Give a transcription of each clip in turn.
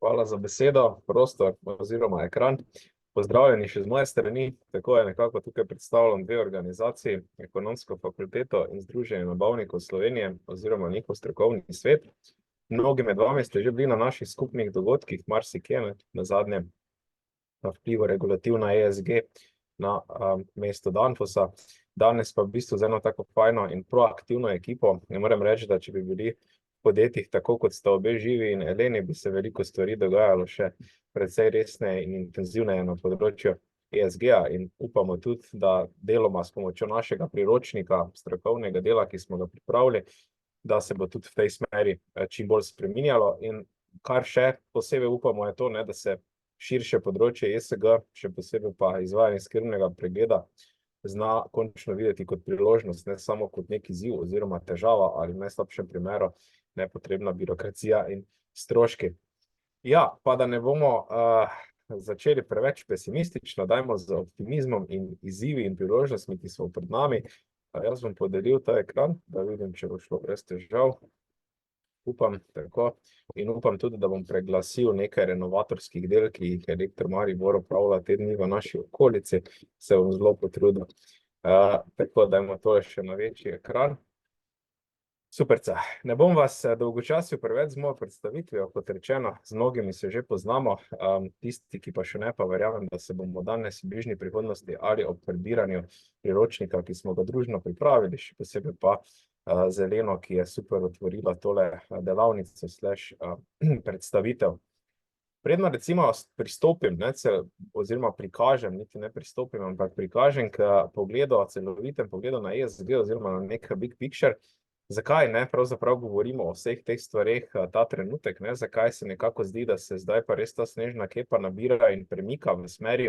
Hvala za besedo, prostor oziroma ekran. Pozdravljeni še z moje strani. Tako je nekako tukaj predstavljam dve organizaciji, Ekonomsko fakulteto in Združenje nabavnikov Slovenije oziroma njihov strokovni svet. Mnogi med vami ste že bili na naših skupnih dogodkih, marsikje, nazadnje na vplivu regulativna ESG na mesto Danfosa. Danes pa v bistvu z eno tako fajno in proaktivno ekipo. Ne morem reči, da če bi bili podjetjih, tako kot sta obe Živi in Eleni, bi se veliko stvari dogajalo še precej resne in intenzivne na področju ESG-a in upamo tudi, da deloma s pomočjo našega priročnika, strokovnega dela, ki smo ga pripravili, da se bo tudi v tej smeri čim bolj spreminjalo. In kar še posebej upamo je to, da se širše področje ESG, še posebej pa izvajanje skrbnega pregleda, zna končno videti kot priložnost, ne samo kot nek izziv oziroma težava ali v najslabšem primeru nepotrebna birokracija in stroški. Ja, pa da ne bomo začeli preveč pesimistično, dajmo z optimizmom in izzivi in priložnostmi, ki so pred nami. Jaz bom podelil ta ekran, da vidim, če bo šlo brez težav. Upam tako in upam tudi, da bom preglasil nekaj renovatorskih del, ki jih Elektro-Maribor opravlja te dni v naši okolici. Se bom zelo potrudil. Tako, dajmo to še na večji ekran. Superca. Ne bom vas dolgočasil preveč z mojo predstavitvijo, kot rečeno, z mnogimi se že poznamo. Tisti, ki pa še ne, pa verjamem, da se bomo danes v bližnji prihodnosti ali ob prebiranju priročnika, ki smo ga družno pripravili, še posebej pa z Eleno, ki je super otvorila tole delavnico / predstavitev. Predno recimo pristopim, oziroma prikažem, niti ne pristopim, ampak prikažem k pogledu, celovitem pogledu na ESG oziroma na nek big picture. Zakaj pravzaprav govorimo o vseh teh stvareh ta trenutek, zakaj se nekako zdi, da se zdaj pa res ta snežna kepa nabira in premika v smeri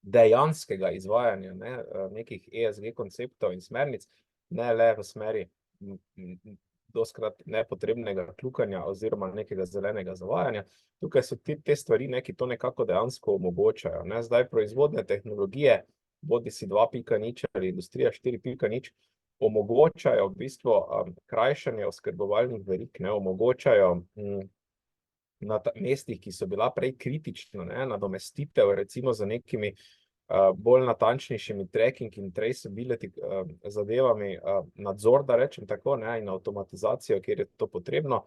dejanskega izvajanja nekih ESG konceptov in smernic, ne le v smeri dostikrat nepotrebnega kljukanja oziroma nekega zelenega zavajanja. Tukaj so te stvari, ki to nekako dejansko omogočajo. Zdaj proizvodne tehnologije, bodisi 2.0 ali industrija 4.0, omogočajo v bistvu krajšanje oskrbovalnih verig, omogočajo na mestih, ki so bila prej kritična, nadomestitev recimo za nekimi bolj natančnejšimi tracking in traceability zadevami, nadzor, da rečem tako, in avtomatizacijo, kjer je to potrebno.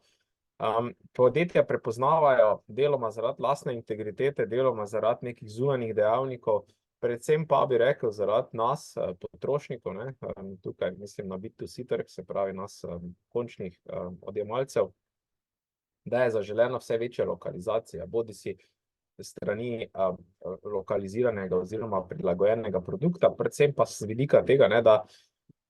Podjetja prepoznavajo deloma zaradi lastne integritete, deloma zaradi nekih zunanjih dejavnikov, predvsem pa bi rekel zaradi nas, potrošnikov, tukaj mislim na B2C trg, se pravi nas končnih odjemalcev, da je zaželena vse večja lokalizacija, bodisi strani lokaliziranega oziroma prilagojenega produkta, predvsem pa z vidika tega,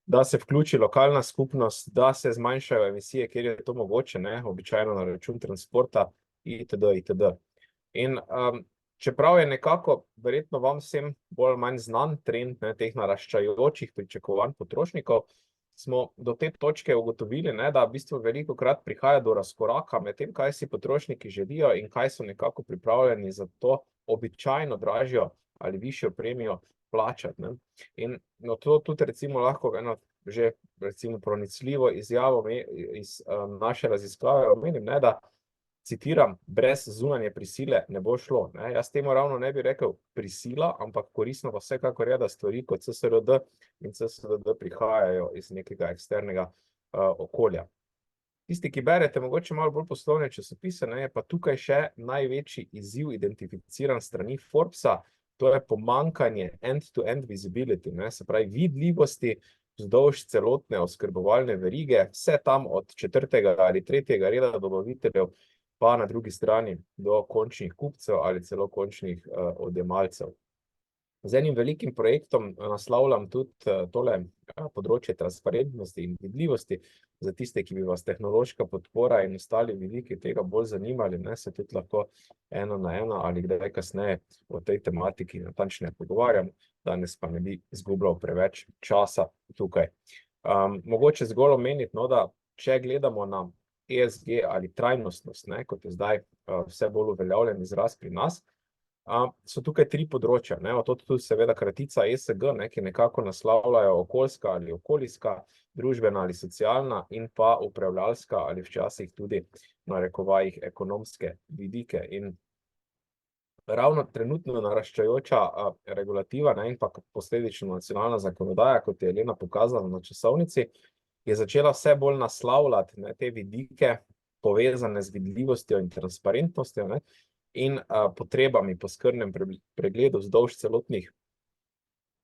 da se vključi lokalna skupnost, da se zmanjšajo emisije, kjer je to mogoče, običajno na račun transporta itd. itd. In čeprav je nekako verjetno vam vsem bolj ali manj znan trend teh naraščajočih pričakovanj potrošnikov, smo do te točke ugotovili, da v bistvu velikokrat prihaja do razkoraka med tem, kaj si potrošniki želijo in kaj so nekako pripravljeni za to običajno dražjo ali višjo premijo plačati. In to tudi recimo lahko eno že recimo pronicljivo izjavo iz naše raziskave omenim, da citiram, brez zunanje prisile ne bo šlo. Jaz temu ravno ne bi rekel prisila, ampak koristno pa vsekakor je, da stvari kot CSRD in CSDD prihajajo iz nekega eksternega okolja. Tisti, ki berete mogoče malo bolj poslovne časopise, je pa tukaj še največji izziv identificiran strani Forbesa, to je pomanjkanje end-to-end visibility, se pravi vidljivosti vzdolž celotne oskrbovalne verige, vse tam od 4. ali 3. reda dobaviteljev, pa na drugi strani do končnih kupcev ali celo končnih odjemalcev. Z enim velikim projektom naslavljam tudi tole področje transparentnosti in vidljivosti. Za tiste, ki bi vas tehnološka podpora in ostali vidiki tega bolj zanimali, se tudi lahko 1 na 1 ali kdaj kasneje o tej tematiki natančneje pogovarjam. Danes pa ne bi izgubljal preveč časa tukaj. Mogoče zgolj omeniti, da če gledamo na ESG ali trajnostnost, kot je zdaj vse bolj uveljavljen izraz pri nas, so tukaj 3 področja, ne, od tu seveda kratica ESG, ne, ki nekako naslavljajo okoljska ali okolijska, družbena ali socialna in pa upravljalska ali včasih tudi v narekovajih ekonomske vidike. In ravno trenutno naraščajoča regulativa, ne, in pa posledično nacionalna zakonodaja, kot je Elena pokazala na časovnici, je začela vse bolj naslavljati, ne, te vidike povezane z vidljivostjo in transparentnostjo, ne, in potrebami po skrbnem pregledu vzdolž celotnih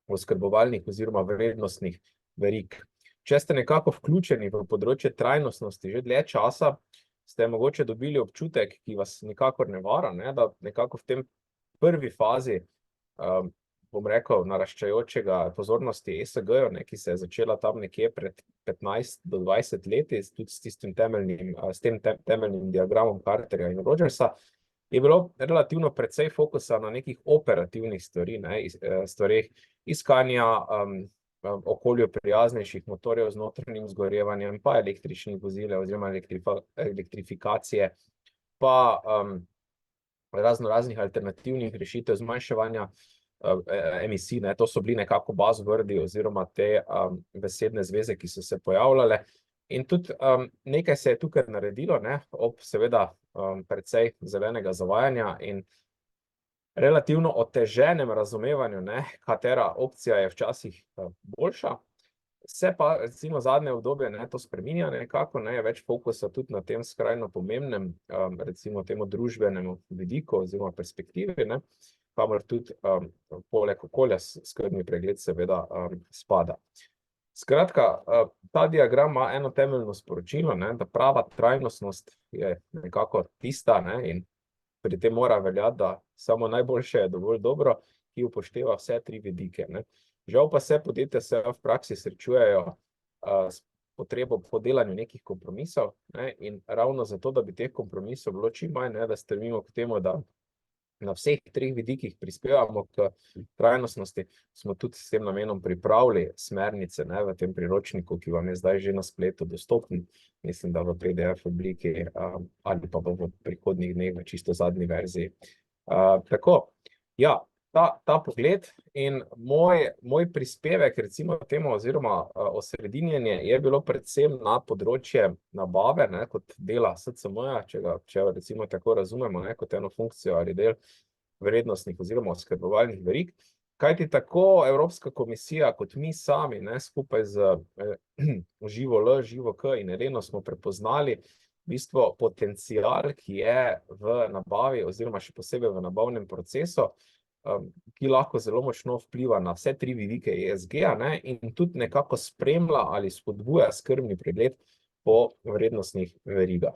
oskrbovalnih oziroma vrednostnih verig. Če ste nekako vključeni v področje trajnostnosti že dlje časa, ste mogoče dobili občutek, ki vas nikakor ne vara, ne, da nekako v tem prvi fazi, bom rekel, naraščajočega pozornosti ESG-ju, ne, ki se je začela tam nekje pred 15 do 20 leti, tudi s tistim temeljnim diagramom Carterja in Rogersa, je bilo relativno precej fokusa na nekih operativnih stvareh iskanja okolju prijaznejših motorjev z notranjim zgorevanjem, pa električnih vozil oziroma elektrifikacije, pa raznih alternativnih rešitev zmanjševanja emisij, ne. To so bili nekako buzzwordi oziroma te besedne zveze, ki so se pojavljale. In tudi nekaj se je tukaj naredilo, ne, ob seveda precej zelenega zavajanja in relativno oteženem razumevanju, ne, katera opcija je včasih boljša. Se pa recimo zadnje obdobje, ne, to spreminja nekako, ne, je več fokusa tudi na tem skrajno pomembnem, recimo temu družbenemu vidiku oziroma perspektivi, ne, kamor tudi poleg okolja skrbni pregled seveda spada. Skratka, ta diagram ima eno temeljno sporočilo, ne, da prava trajnostnost je nekako tista, ne, in pri tem mora veljati, da samo najboljše je dovolj dobro, ki upošteva vse 3 vidike, ne. Žal pa se podjetja v praksi srečujejo s potrebo po delanju nekih kompromisov, ne, in ravno zato, da bi teh kompromisov bilo čim manj, ne, da stremimo k temu, da na vseh 3 vidikih prispevamo k trajnostnosti, smo tudi s tem namenom pripravili smernice, ne, v tem priročniku, ki vam je zdaj že na spletu dostopen, mislim, da v PDF obliki ali pa v prihodnjih dneh v čisto zadnji verziji. Tako, ja, ta pogled in moj prispevek recimo temu oziroma osredinjenje je bilo predvsem na področje nabave, ne, kot dela SCM-ja, če recimo tako razumemo, ne, kot eno funkcijo ali del vrednostnih oziroma oskrbovalnih verig, kajti tako Evropska komisija kot mi sami, ne, skupaj z Živo L, Živo K in Eleno smo prepoznali v bistvu potencial, ki je v nabavi oziroma še posebej v nabavnem procesu, ki lahko zelo močno vpliva na vse 3 vidike ESG-ja, ne, in tudi nekako spremlja ali spodbuja skrbni pregled po vrednostnih verigah.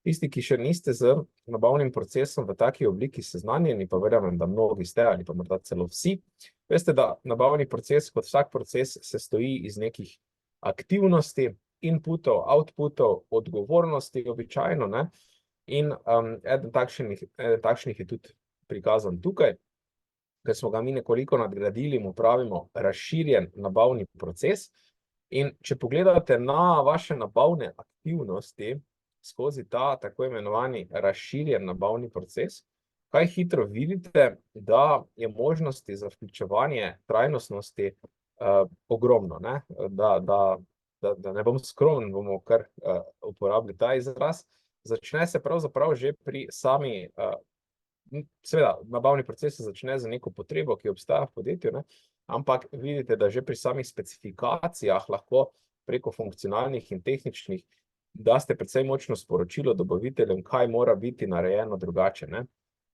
Tisti, ki še niste z nabavnim procesom v taki obliki seznanjeni, pa verjamem, da mnogi ste ali pa morda celo vsi, veste, da nabavni proces kot vsak proces sestoji iz nekih aktivnosti, inputov, outputov, odgovornosti običajno, ne, in eden takšnih je tudi prikazan tukaj, ker smo ga mi nekoliko nadgradili, mu pravimo razširjen nabavni proces. In če pogledate na vaše nabavne aktivnosti skozi ta tako imenovani razširjen nabavni proces, kaj hitro vidite, da je možnosti za vključevanje trajnostnosti ogromno, ne? Da ne bom skromen, bomo kar uporabili ta izraz. Začne se pravzaprav že pri sami seveda, nabavni proces se začne z neko potrebo, ki obstaja v podjetju, ne? Ampak vidite, da že pri samih specifikacijah lahko preko funkcionalnih in tehničnih daste precej močno sporočilo dobaviteljem, kaj mora biti narejeno drugače, ne?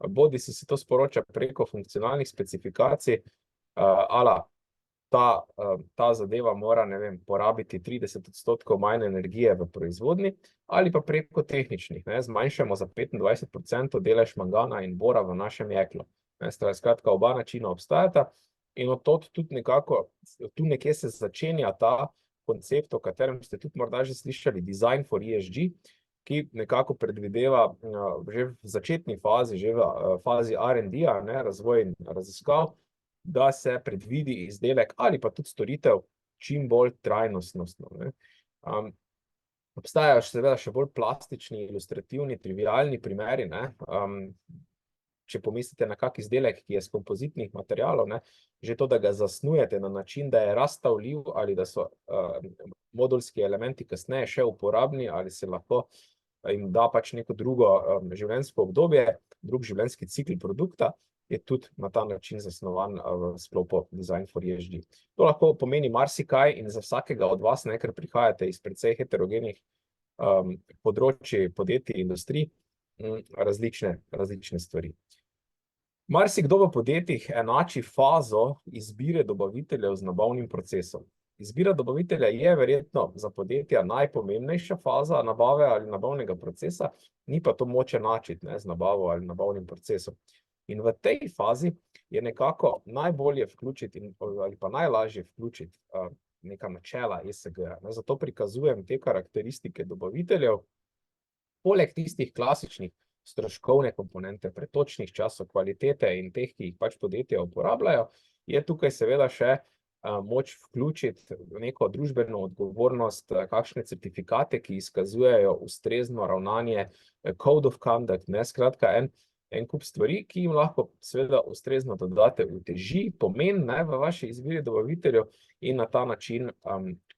Bodisi se to sporoča preko funkcionalnih specifikacij, ala ta zadeva mora, ne vem, porabiti 30% manj energije v proizvodnji, ali pa preko tehničnih, ne, zmanjšamo za 25% delež mangana in bora v našem jeklu. Skratka, oba načina obstajata in od tod tudi nekako, tu nekje se začenja ta koncept, o katerem ste tudi morda že slišali, Design for ESG, ki nekako predvideva že v začetni fazi, že v fazi R&D-ja, ne, razvoj in raziskav, da se predvidi izdelek ali pa tudi storitev čim bolj trajnostnostno, ne. Obstajajo seveda še bolj plastični, ilustrativni, trivialni primeri, ne. če pomislite na kak izdelek, ki je iz kompozitnih materialov, ne, že to, da ga zasnujete na način, da je razstavljiv ali da so modulski elementi kasneje še uporabni ali se lahko jim da pač neko drugo življenjsko obdobje, drug življenjski cikl produkta, je tudi na ta način zasnovan v sklopu Design for ESG. To lahko pomeni marsikaj in za vsakega od vas, ne, ker prihajate iz precej heterogenih področji, podjetij, industrij, različne stvari. Marsikdo v podjetjih enači fazo izbire dobaviteljev z nabavnim procesom. Izbira dobavitelja je verjetno za podjetja najpomembnejša faza nabave ali nabavnega procesa, ni pa to moč enačiti, ne, z nabavo ali nabavnim procesom. In v tej fazi je nekako najbolje vključiti ali pa najlažje vključiti neka načela ESG-ja. Zato prikazujem te karakteristike dobaviteljev, poleg tistih klasičnih stroškovne komponente, pretočnih časov, kvalitete in teh, ki jih pač podjetja uporabljajo, je tukaj seveda še moč vključiti neko družbeno odgovornost, kakšne certifikate, ki izkazujejo ustrezno ravnanje, code of conduct, ne, skratka en kup stvari, ki jim lahko seveda ustrezno dodate uteži, pomen, ne, v vaši izbiri dobaviteljev in na ta način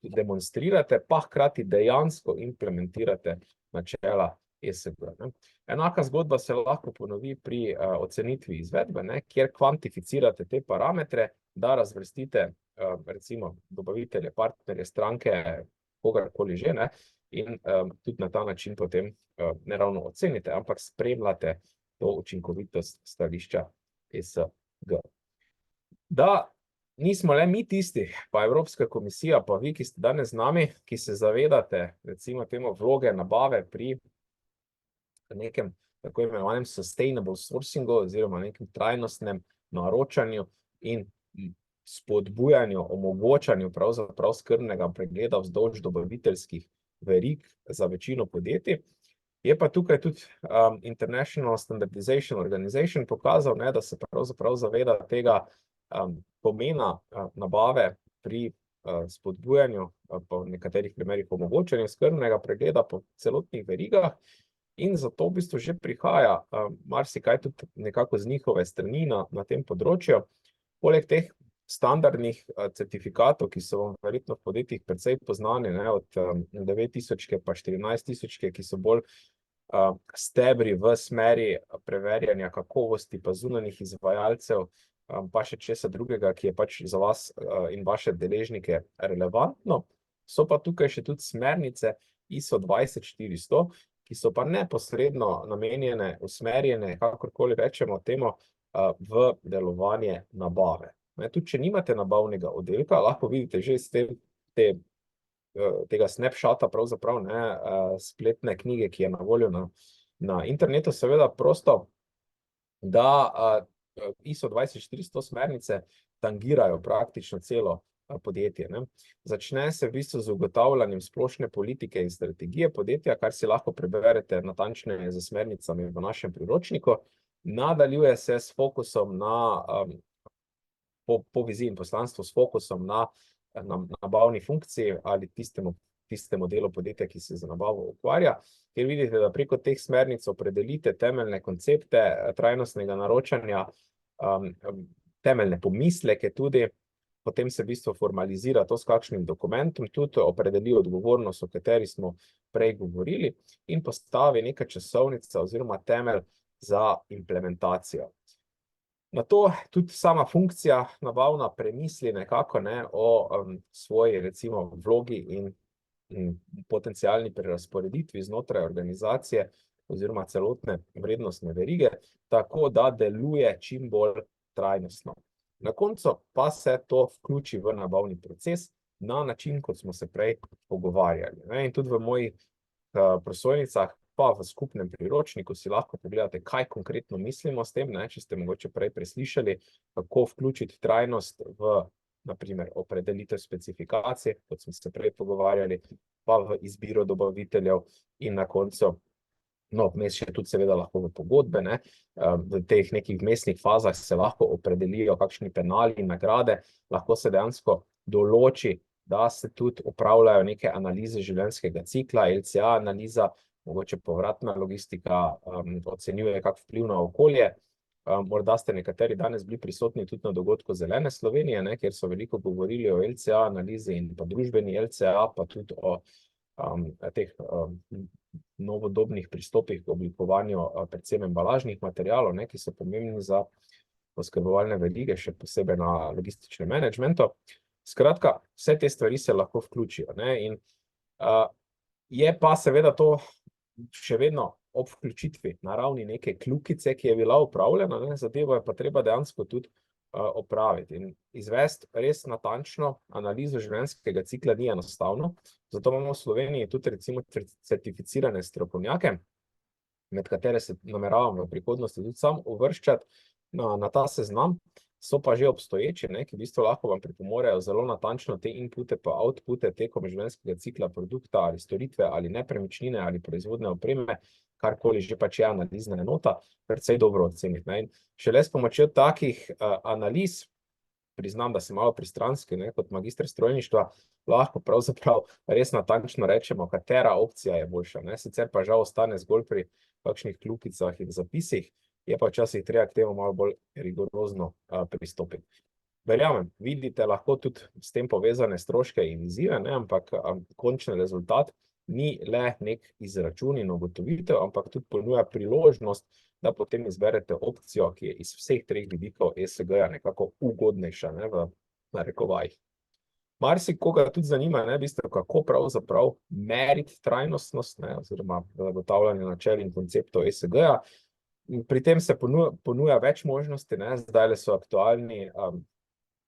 demonstrirate, pa hkrati dejansko implementirate načela ESG. Ne. Enaka zgodba se lahko ponovi pri ocenitvi izvedbe, ne, kjer kvantificirate te parametre, da razvrstite recimo dobavitelje, partnerje, stranke, kogarkoli že, ne, in tudi na ta način potem ne ravno ocenite, ampak spremljate to učinkovitost stališča ESG. Da nismo le mi tisti, pa Evropska komisija, pa vi, ki ste danes z nami, ki se zavedate recimo temu vloge nabave pri nekem tako imenovanem sustainable sourcingu oziroma nekem trajnostnem naročanju in spodbujanju, omogočanju pravzaprav skrbnega pregleda vzdolž dobaviteljskih verig za večino podjetij. Je pa tukaj tudi International Standardization Organization pokazal, ne, da se pravzaprav zaveda tega pomena nabave pri spodbujanju, pa v nekaterih primerih omogočanju skrbnega pregleda po celotnih verigah in zato v bistvu že prihaja marsikaj tudi nekako z njihove strani na tem področju. Poleg teh standardnih certifikatov, ki so vam verjetno v podjetjih precej poznani, ne, od 9000 pa 14000, ki so bolj stebri v smeri preverjanja kakovosti pa zunanjih izvajalcev, pa še česa drugega, ki je pač za vas in vaše deležnike relevantno. So pa tukaj še tudi smernice ISO 20400, ki so pa neposredno namenjene, usmerjene, kakorkoli rečemo temu, v delovanje nabave. Tudi če nimate nabavnega oddelka, lahko vidite že iz tega snapshota, pravzaprav ne, spletne knjige, ki je na voljo na internetu, seveda prosto, da ISO 20400 smernice tangirajo praktično celo podjetje. Ne. Začne se v bistvu z ugotavljanjem splošne politike in strategije podjetja, kar si lahko preberete natančneje z smernicami v našem priročniku. Nadaljuje se s fokusom na po viziji in poslanstvu s fokusom na nabavni funkciji ali tistemu delu podjetja, ki se z nabavo ukvarja, kjer vidite, da preko teh smernic opredelite temeljne koncepte trajnostnega naročanja, temeljne pomisleke tudi, potem se v bistvu formalizira to s kakšnim dokumentom, tudi opredeli odgovornost, o kateri smo prej govorili, in postavi neka časovnica oziroma temelj za implementacijo. Nato tudi sama funkcija nabavna premisli nekako, ne, o svoji recimo vlogi in potencialni prerazporeditvi znotraj organizacije oziroma celotne vrednostne verige, tako da deluje čim bolj trajnostno. Na koncu pa se to vključi v nabavni proces na način, kot smo se prej pogovarjali. In tudi v mojih prosojnicah pa v skupnem priročniku si lahko pogledate, kaj konkretno mislimo s tem, ne, če ste mogoče prej preslišali, kako vključiti trajnost v, na primer, opredelitev specifikacij, kot smo se prej pogovarjali, pa v izbiro dobaviteljev in na koncu, vmes še tudi seveda lahko v pogodbe, ne, v teh nekih vmesnih fazah se lahko opredelijo kakšni penali in nagrade, lahko se dejansko določi, da se tudi opravljajo neke analize življenjskega cikla, LCA analiza, mogoče povratna logistika, ocenjuje kak vpliv na okolje, Morda ste nekateri danes bili prisotni tudi na dogodku Zelene Slovenije, ne, kjer so veliko govorili o LCA analizi in pa družbeni LCA, pa tudi o teh novodobnih pristopih k oblikovanju predvsem embalažnih materialov, ne, ki so pomembni za oskrbovalne verige, še posebej na logističnem menedžmentu. Skratka, vse te stvari se lahko vključijo, ne, in je pa seveda to še vedno ob vključitvi na ravni neke kljukice, ki je bila upravljena, ne, zadevo je pa treba dejansko tudi opraviti in izvesti res natančno analizo življenjskega cikla ni enostavno, zato imamo v Sloveniji tudi recimo certificirane strokovnjake, med katere se nameravam v prihodnosti tudi sam uvrščati na ta seznam, so pa že obstoječi, ne, ki v bistvu lahko vam pripomorejo zelo natančno te inpute pa outpute tekom življenjskega cikla produkta ali storitve ali nepremičnine ali proizvodne opreme, karkoli že pač je analizna enota, precej dobro oceniti, ne. In šele s pomočjo takih analiz, priznam, da sem malo pristranski, ne, kot magister strojništva, lahko pravzaprav res natančno rečemo, katera opcija je boljša, ne, sicer pa žal ostane zgolj pri kakšnih kljukicah in zapisih, je pa včasih treba k temu malo bolj rigorozno pristopiti. Verjamem, vidite lahko tudi s tem povezane stroške in izzive, ne, ampak končni rezultat ni le nek izračun in ugotovitev, ampak tudi ponuja priložnost, da potem izberete opcijo, ki je iz vseh treh vidikov ESG-ja nekako ugodnejša, ne, v narekovajih. Marsikoga tudi zanima, ne, v bistvu, kako pravzaprav meriti trajnostnost, ne, oziroma zagotavljanje načel in konceptov ESG-ja. Pri tem se ponuja več možnosti, ne, zdajle so aktualni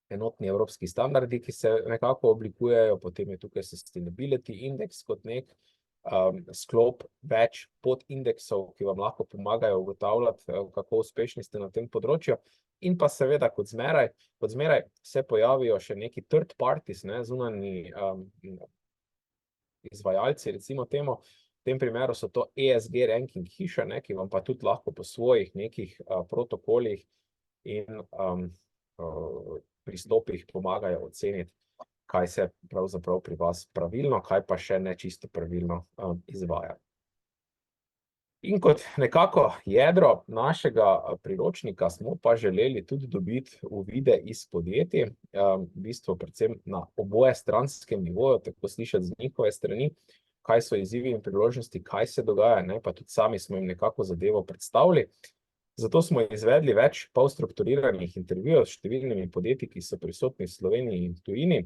enotni evropski standardi, ki se nekako oblikujejo, potem je tukaj Sustainability Index kot nek sklop več podindeksov, ki vam lahko pomagajo ugotavljati, kako uspešni ste na tem področju, in pa seveda kot zmeraj se pojavijo še neki third parties, ne, zunanji izvajalci, recimo temu. V tem primeru so to ESG ranking hiše, ne, ki vam pa tudi lahko po svojih nekih protokolih in pristopih pomagajo oceniti, kaj se pravzaprav pri vas pravilno, kaj pa še ne čisto pravilno izvaja. In kot nekako jedro našega priročnika smo pa želeli tudi dobiti uvide iz podjetij, v bistvu predvsem na obojestranskem nivoju, tako slišati z njihove strani, kaj so izzivi in priložnosti, kaj se dogaja, ne, pa tudi sami smo jim nekako zadevo predstavili. Zato smo izvedli več polstrukturiranih intervjujev s številnimi podjetji, ki so prisotni v Sloveniji in tujini,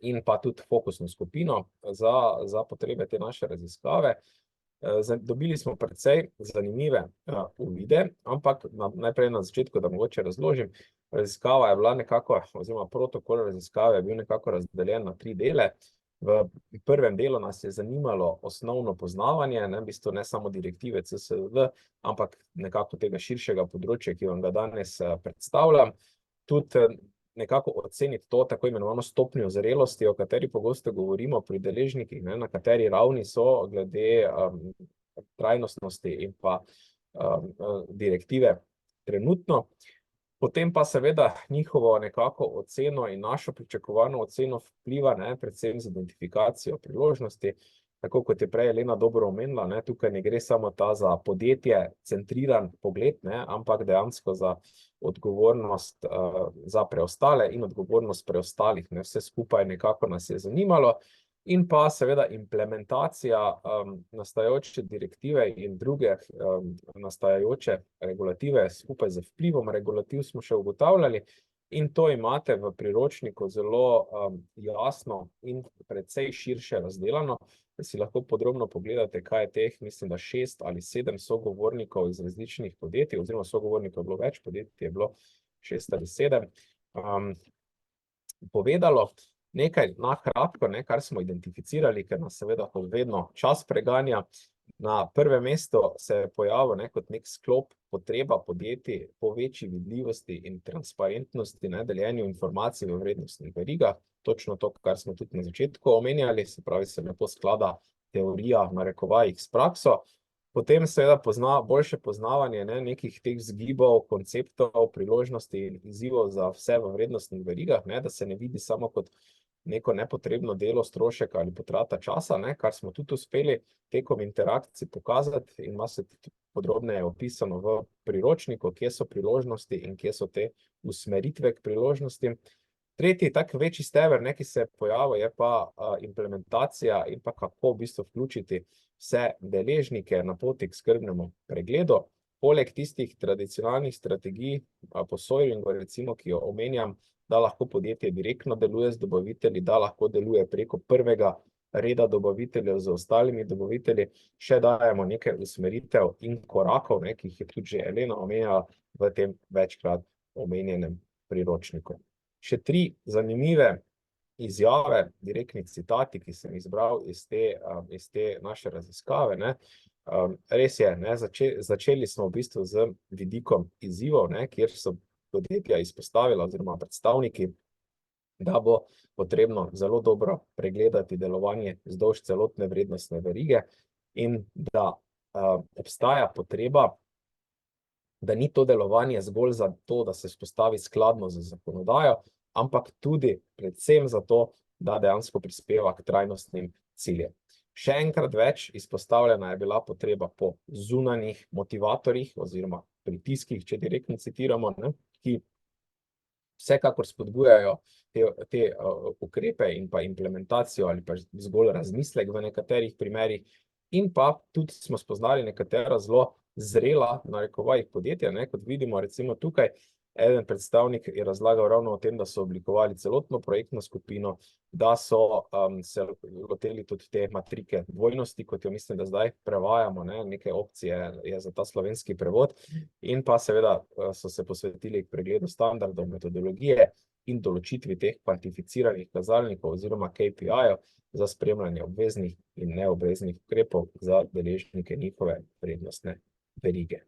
in pa tudi fokusno skupino za potrebe te naše raziskave. Dobili smo precej zanimive uvide, ampak najprej na začetku, da mogoče razložim, raziskava je bila nekako, oziroma protokol raziskave je bil nekako razdeljen na 3 dele. V prvem delu nas je zanimalo osnovno poznavanje, ne, v bistvu ne samo direktive CSRD, ampak nekako tega širšega področja, ki vam ga danes predstavljam. Tudi nekako oceniti to tako imenovano stopnjo zrelosti, o kateri pogosto govorimo pri deležnikih, ne, na kateri ravni so glede trajnostnosti in pa direktive trenutno. Potem pa seveda njihovo nekako oceno in našo pričakovano oceno vpliva, ne, predvsem z identifikacijo priložnosti, tako kot je prej Elena dobro omenila, ne, tukaj ne gre samo ta za podjetje centriran pogled, ne, ampak dejansko za odgovornost za preostale in odgovornost preostalih, ne, vse skupaj nekako nas je zanimalo. In pa seveda implementacija nastajajoče direktive in druge nastajajoče regulative skupaj z vplivom regulativ smo še ugotavljali, in to imate v priročniku zelo jasno in precej širše razdelano, da si lahko podrobno pogledate, kaj je teh, mislim, da 6 ali 7 sogovornikov iz različnih podjetij, oziroma sogovornikov je bilo več, podjetij je bilo 6 ali 7, povedalo. Nekaj na kratko, ne, kar smo identificirali, ker nas seveda kot vedno čas preganja. Na prvem mestu se je pojavil, ne, kot nek sklop potreba podjetij po večji vidljivosti in transparentnosti, ne, deljenju informacij v vrednostnih verigah. Točno to, kar smo tudi na začetku omenjali, se pravi, se lepo sklada teorija v narekovajih s prakso. Potem seveda boljše poznavanje, ne, nekih teh vzgibov, konceptov, priložnosti in izzivov za vse v vrednostnih verigah, ne, da se ne vidi samo kot neko nepotrebno delo, strošek ali potrata časa, ne, kar smo tudi uspeli tekom interakcij pokazati in ima se tudi podrobneje opisano v priročniku, kje so priložnosti in kje so te usmeritve k priložnostim. Tretji tak večji steber, ki se je pojavil, je pa implementacija in pa kako v bistvu vključiti vse deležnike na poti k skrbnemu pregledu. Poleg tistih tradicionalnih strategij po sourcingu, recimo, ki jo omenjam, da lahko podjetje direktno deluje z dobavitelji, da lahko deluje preko prvega reda dobaviteljev z ostalimi dobavitelji, še dajemo nekaj usmeritev in korakov, ki jih je tudi že Elena omenjala v tem večkrat omenjenem priročniku. Še 3 zanimive izjave, direktni citati, ki sem izbral iz te naše raziskave, Res je, začeli smo v bistvu z vidikom izzivov, kjer so podjetja izpostavila oziroma predstavniki, da bo potrebno zelo dobro pregledati delovanje vzdolž celotne vrednostne verige in da obstaja potreba, da ni to delovanje zgolj za to, da se vzpostavi skladno z zakonodajo, ampak tudi predvsem za to, da dejansko prispeva k trajnostnim ciljem. Še enkrat več izpostavljena je bila potreba po zunanjih motivatorjih oziroma pritiskih, če direktno citiramo, ki vsekakor spodbujajo te ukrepe in pa implementacijo ali pa zgolj razmislek v nekaterih primerih. In pa tudi smo spoznali nekatera zelo zrela, v narekovajih, podjetja, kot vidimo recimo tukaj. Eden predstavnik je razlagal ravno o tem, da so oblikovali celotno projektno skupino, da so se loteli tudi te matrike dvojnosti, kot jo mislim, da zdaj prevajamo, neke opcije je za ta slovenski prevod, in pa seveda so se posvetili k pregledu standardov, metodologije in določitvi teh kvantificiranih kazalnikov oziroma KPI-jev za spremljanje obveznih in neobveznih ukrepov za deležnike njihove vrednostne verige.